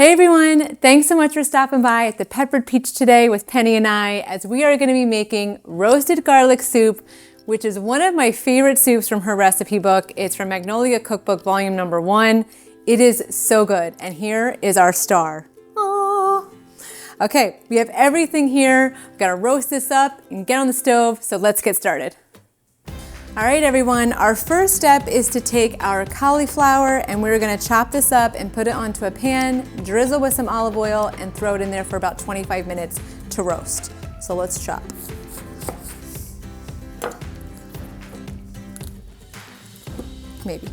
Hey everyone, thanks so much for stopping by at the Peppered Peach today with Penny and I, as we are going to be making roasted garlic soup, which is one of my favorite soups from her recipe book. It's from Magnolia Cookbook volume number 1. It is so good, and here is our star. Aww. Okay, we have everything here. We've got to roast this up and get on the stove, so let's get started. All right, everyone, our first step is to take our cauliflower and we're gonna chop this up and put it onto a pan, drizzle with some olive oil, and throw it in there for about 25 minutes to roast. So let's chop. Maybe.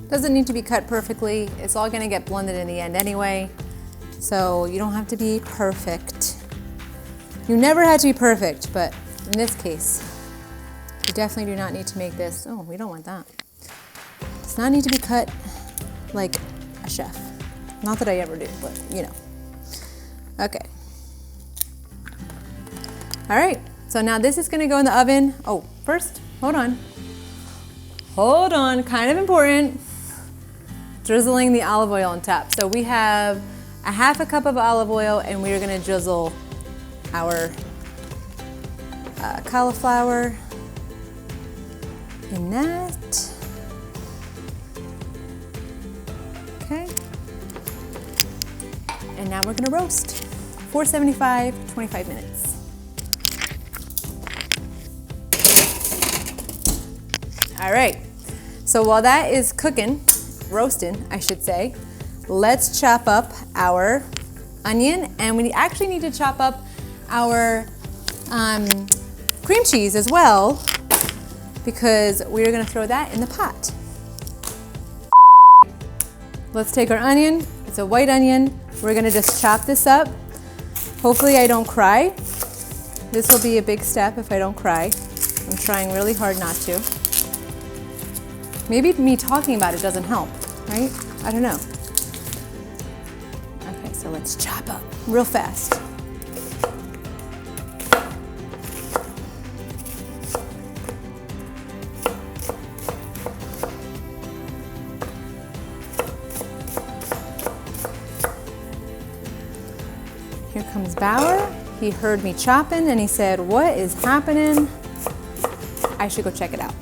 Doesn't need to be cut perfectly. It's all gonna get blended in the end anyway. So you don't have to be perfect. You never had to be perfect, but in this case, you definitely do not need to make this. Oh, we don't want that. It does not need to be cut like a chef. Not that I ever do, but you know. Okay. All right, so now this is gonna go in the oven. Oh, first, hold on. Hold on, kind of important. Drizzling the olive oil on top. So we have a half a cup of olive oil and we're gonna drizzle our cauliflower in that. Okay. And now we're gonna roast. 475, 25 minutes. All right, so while that is cooking, roasting, I should say, let's chop up our onion, and we actually need to chop up our cream cheese as well, because we're gonna throw that in the pot. Let's take our onion, it's a white onion, we're gonna just chop this up. Hopefully I don't cry. This will be a big step if I don't cry. I'm trying really hard not to. Maybe me talking about it doesn't help, right? I don't know. Okay, so let's chop up real fast. Here comes Bauer. He heard me chopping and he said, "What is happening? I should go check it out."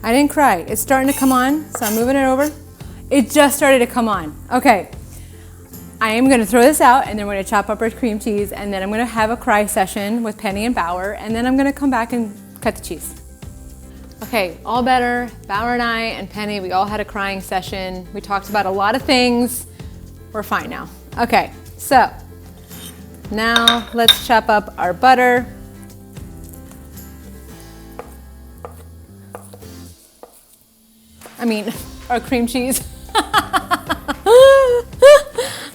I didn't cry. It's starting to come on, so I'm moving it over. It just started to come on. Okay. I am gonna throw this out and then we're gonna chop up our cream cheese and then I'm gonna have a cry session with Penny and Bauer and then I'm gonna come back and cut the cheese. Okay, all better. Bauer and I and Penny, we all had a crying session. We talked about a lot of things. We're fine now. Okay, so now let's chop up our butter. I mean, our cream cheese.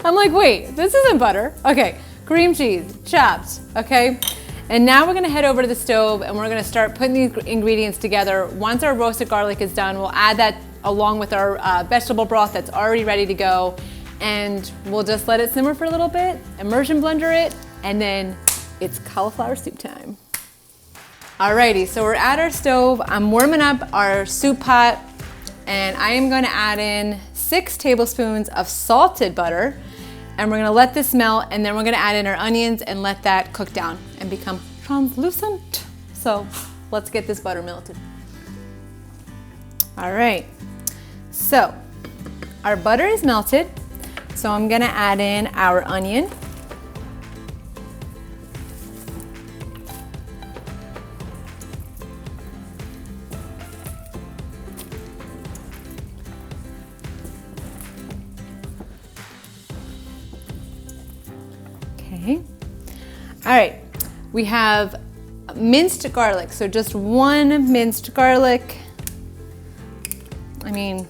I'm like, wait, this isn't butter. Okay, cream cheese, chopped, okay? And now we're gonna head over to the stove and we're gonna start putting these ingredients together. Once our roasted garlic is done, we'll add that along with our vegetable broth that's already ready to go. And we'll just let it simmer for a little bit, immersion blender it, and then it's cauliflower soup time. Alrighty, so we're at our stove. I'm warming up our soup pot and I am gonna add in 6 tablespoons of salted butter. And we're gonna let this melt, and then we're gonna add in our onions and let that cook down and become translucent. So let's get this butter melted. All right, so our butter is melted. So I'm gonna add in our onion. Okay. All right, we have minced garlic. So just one minced garlic. I mean,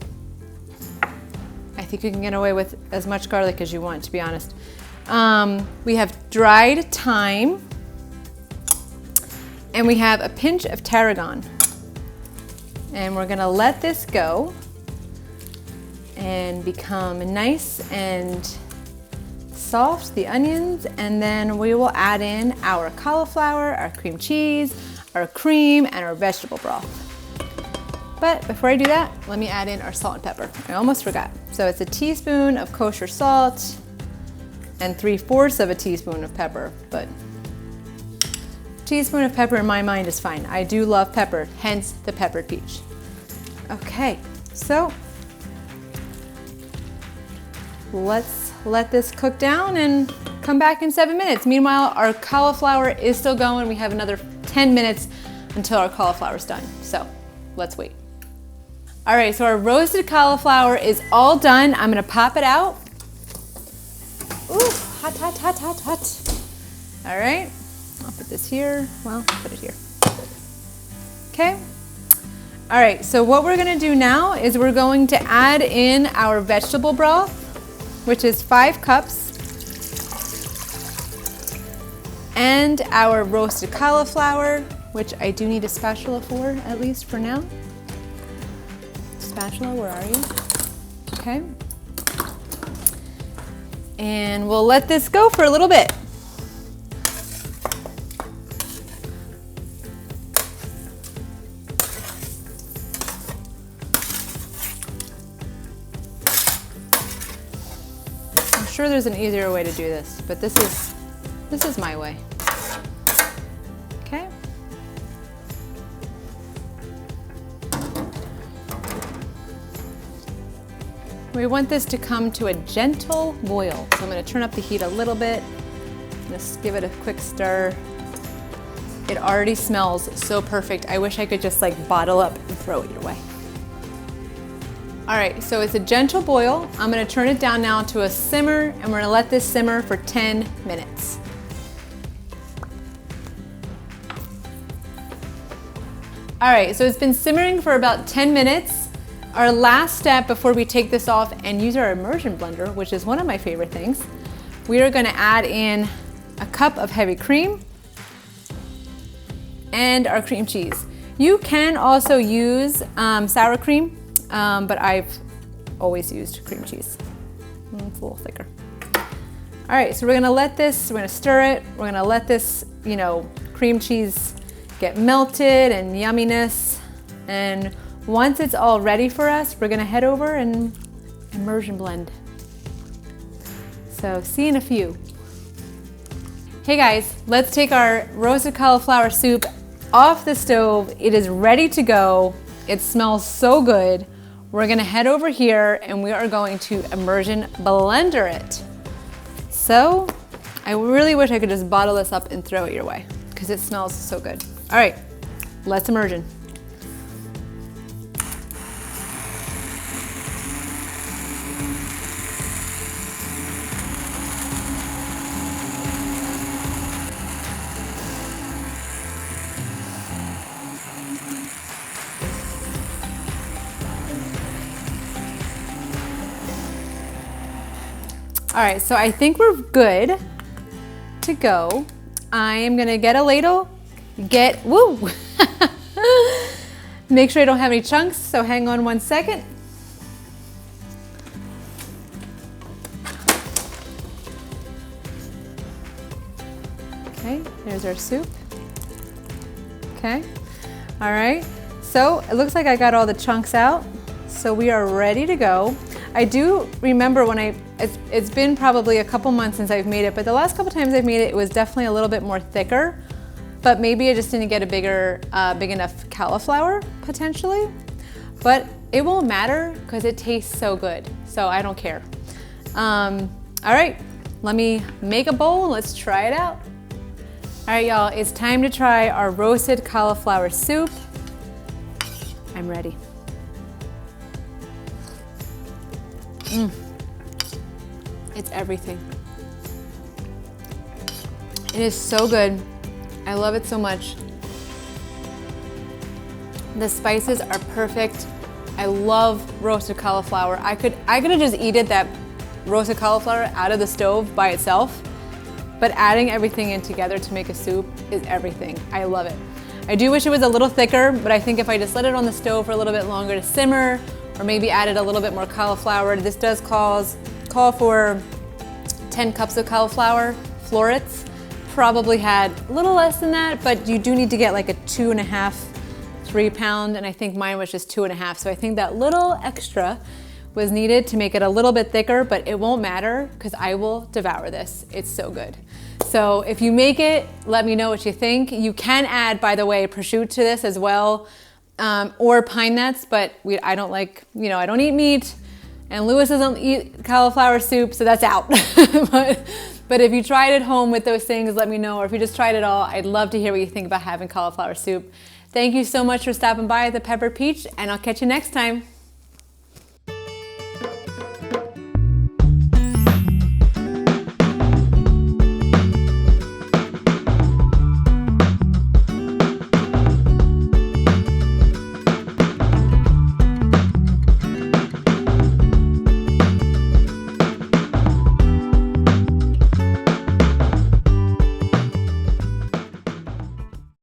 I think you can get away with as much garlic as you want, to be honest. We have dried thyme, and we have a pinch of tarragon. And we're gonna let this go and become nice and soft, the onions, and then we will add in our cauliflower, our cream cheese, our cream, and our vegetable broth. But before I do that, let me add in our salt and pepper. I almost forgot. So it's a teaspoon of kosher salt and 3/4 of a teaspoon of pepper, but a teaspoon of pepper in my mind is fine. I do love pepper, hence the peppered peach. Okay, so let's let this cook down and come back in 7 minutes. Meanwhile, our cauliflower is still going. We have another 10 minutes until our cauliflower is done. So let's wait. All right, so our roasted cauliflower is all done. I'm gonna pop it out. Ooh, hot, hot, hot, hot, hot. All right, I'll put this here. Well, put it here. Okay. All right, so what we're gonna do now is we're going to add in our vegetable broth, which is 5 cups, and our roasted cauliflower, which I do need a spatula for, at least for now. Spatula, where are you? Okay. And we'll let this go for a little bit. I'm sure there's an easier way to do this, but this is my way. Okay. We want this to come to a gentle boil. So I'm gonna turn up the heat a little bit. Just give it a quick stir. It already smells so perfect. I wish I could just like bottle up and throw it away. All right, so it's a gentle boil. I'm gonna turn it down now to a simmer, and we're gonna let this simmer for 10 minutes. All right, so it's been simmering for about 10 minutes. Our last step before we take this off and use our immersion blender, which is one of my favorite things, we are gonna add in a cup of heavy cream and our cream cheese. You can also use sour cream, but I've always used cream cheese. It's a little thicker. All right, so we're gonna let this, we're gonna stir it, we're gonna let this, cream cheese get melted and yumminess. And once it's all ready for us, we're gonna head over and immersion blend. So see you in a few. Hey guys, let's take our roasted cauliflower soup off the stove. It is ready to go. It smells so good. We're gonna head over here and we are going to immersion blender it. So I really wish I could just bottle this up and throw it your way because it smells so good. All right, let's immersion. All right, so I think we're good to go. I am gonna get a ladle, woo! Make sure I don't have any chunks, so hang on 1 second. Okay, there's our soup. Okay, all right. So it looks like I got all the chunks out, so we are ready to go. I do remember when it's been probably a couple months since I've made it, but the last couple times I've made it, it was definitely a little bit more thicker, but maybe I just didn't get a big enough cauliflower potentially, but it won't matter because it tastes so good, so I don't care. All right, let me make a bowl and let's try it out. All right, y'all, it's time to try our roasted cauliflower soup. I'm ready. It's everything. It is so good. I love it so much. The spices are perfect. I love roasted cauliflower. I could have just eaten that roasted cauliflower out of the stove by itself, but adding everything in together to make a soup is everything. I love it. I do wish it was a little thicker, but I think if I just let it on the stove for a little bit longer to simmer, or maybe added a little bit more cauliflower. This does call for 10 cups of cauliflower, florets. Probably had a little less than that, but you do need to get like a 2.5, 3 pound, and I think mine was just 2.5. So I think that little extra was needed to make it a little bit thicker, but it won't matter because I will devour this. It's so good. So if you make it, let me know what you think. You can add, by the way, prosciutto to this as well, or pine nuts, but I don't like, I don't eat meat, and Lewis doesn't eat cauliflower soup, so that's out. But if you tried it home with those things, let me know, or if you just tried it all, I'd love to hear what you think about having cauliflower soup. Thank you so much for stopping by at the Peppered Peach, and I'll catch you next time.